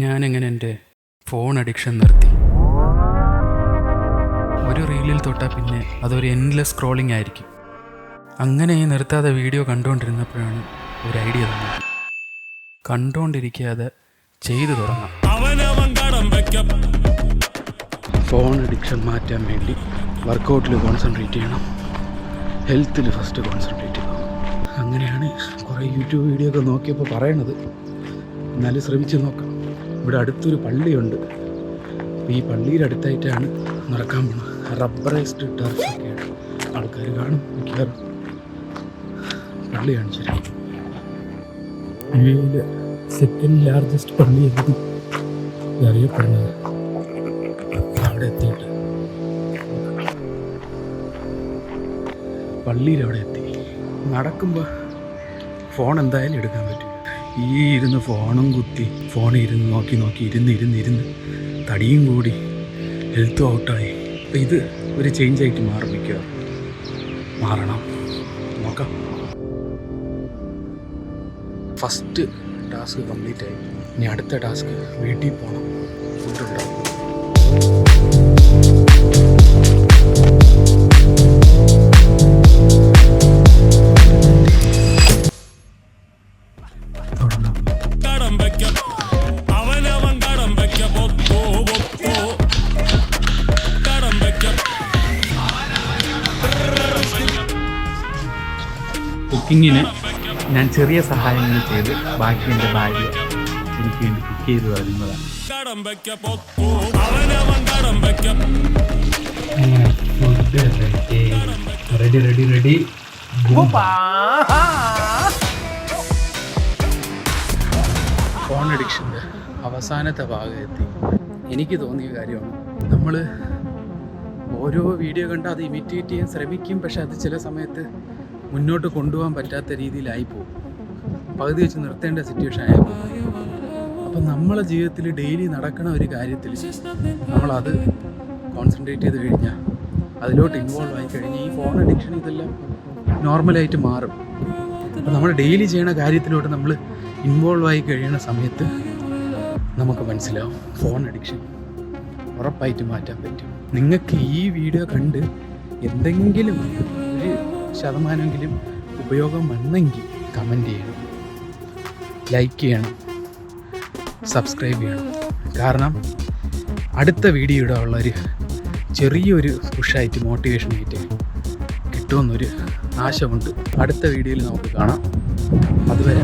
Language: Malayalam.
ഞാനെങ്ങനെ എൻ്റെ ഫോൺ അഡിക്ഷൻ നിർത്തി. ഒരു റീലിൽ തൊട്ടാൽ പിന്നെ അതൊരു എൻഡ്ലെസ് സ്ക്രോളിംഗ് ആയിരിക്കും. അങ്ങനെ നിർത്താതെ വീഡിയോ കണ്ടുകൊണ്ടിരുന്നപ്പോഴാണ് ഒരു ഐഡിയ തന്നത്. കണ്ടുകൊണ്ടിരിക്കാതെ ചെയ്തു തുടങ്ങാം. ഫോൺ അഡിക്ഷൻ മാറ്റാൻ വേണ്ടി വർക്കൗട്ടിൽ കോൺസെൻട്രേറ്റ് ചെയ്യണം, ഹെൽത്തിൽ ഫസ്റ്റ് കോൺസെൻട്രേറ്റ് ചെയ്യണം. അങ്ങനെയാണ് കുറേ യൂട്യൂബ് വീഡിയോ ഒക്കെ നോക്കിയപ്പോൾ പറയണത്. എന്നാലും ശ്രമിച്ച് നോക്കാം. ഇവിടെ അടുത്തൊരു പള്ളിയുണ്ട്. ഈ പള്ളിയുടെ അടുത്തായിട്ടാണ് നടക്കാൻ പോകുന്നത്. റബ്ബറൈസ്ഡ് ടർഫൊക്കെയാണ്. ആൾക്കാർ കാണും മിക്കവാറും. പള്ളിയാണ് ശരി. ഇന്ത്യയിലെ സെക്കൻഡ് ലാർജസ്റ്റ് പള്ളി എന്ന് അറിയപ്പെടുന്നത്. അവിടെ എത്തിയിട്ട് പള്ളിയിൽ അവിടെ എത്തി. നടക്കുമ്പോൾ ഫോൺ എന്തായാലും എടുക്കാൻ പറ്റില്ല. ഈ ഇരുന്ന് ഫോണും കുത്തി ഫോണിൽ ഇരുന്ന് നോക്കി ഇരുന്ന് തടിയും കൂടി ഹെൽത്തും ഔട്ടായി. അപ്പം ഇത് ഒരു ചേഞ്ചായിട്ട് മാറണം. നോക്കാം. ഫസ്റ്റ് ടാസ്ക് കംപ്ലീറ്റ് ആയി. ഇനി അടുത്ത ടാസ്ക് വീട്ടിൽ പോകണം, ഫുഡ് ഉണ്ടാക്കും. കുക്കിങ്ങിന് ഞാൻ ചെറിയ സഹായങ്ങൾ ചെയ്ത് ബാക്കി എൻ്റെ ഭാര്യ എനിക്ക് വേണ്ടി കുക്ക് ചെയ്ത് തരുന്നതാണ്. റെഡി. ഫോൺ അഡിക്ഷൻ്റെ അവസാനത്തെ ഭാഗമെത്തി. എനിക്ക് തോന്നിയ കാര്യമാണ്, നമ്മൾ ഓരോ വീഡിയോ കണ്ട് അത് ഇമിറ്റേറ്റ് ചെയ്യാൻ ശ്രമിക്കും. പക്ഷെ അത് ചില സമയത്ത് മുന്നോട്ട് കൊണ്ടുപോകാൻ പറ്റാത്ത രീതിയിലായി പോകും. പകുതി വെച്ച് നിർത്തേണ്ട സിറ്റുവേഷൻ ആയി പോകും. അപ്പം നമ്മളെ ജീവിതത്തിൽ ഡെയിലി നടക്കണ ഒരു കാര്യത്തിൽ നമ്മളത് കോൺസെൻട്രേറ്റ് ചെയ്ത് കഴിഞ്ഞാൽ, അതിലോട്ട് ഇൻവോൾവ് ആയി കഴിഞ്ഞാൽ ഈ ഫോൺ അഡിക്ഷൻ ഇതെല്ലാം നോർമലായിട്ട് മാറും. അപ്പം നമ്മൾ ഡെയിലി ചെയ്യണ കാര്യത്തിലോട്ട് നമ്മൾ ഇൻവോൾവ് ആയി കഴിയുന്ന സമയത്ത് നമുക്ക് മനസ്സിലാവും ഫോൺ അഡിക്ഷൻ ഉറപ്പായിട്ട് മാറ്റാൻ പറ്റും. നിങ്ങൾക്ക് ഈ വീഡിയോ കണ്ട് എന്തെങ്കിലും ഒരു ശതമാനമെങ്കിലും ഉപയോഗം വന്നെങ്കിൽ കമൻറ്റ് ചെയ്യണം, ലൈക്ക് ചെയ്യണം, സബ്സ്ക്രൈബ് ചെയ്യണം. കാരണം അടുത്ത വീഡിയോയുടെ ഉള്ളൊരു ചെറിയൊരു പുഷായിട്ട് മോട്ടിവേഷനായിട്ട് കിട്ടുമെന്നൊരു ആശമുണ്ട്. അടുത്ത വീഡിയോയിൽ നമുക്ക് കാണാം. അതുവരെ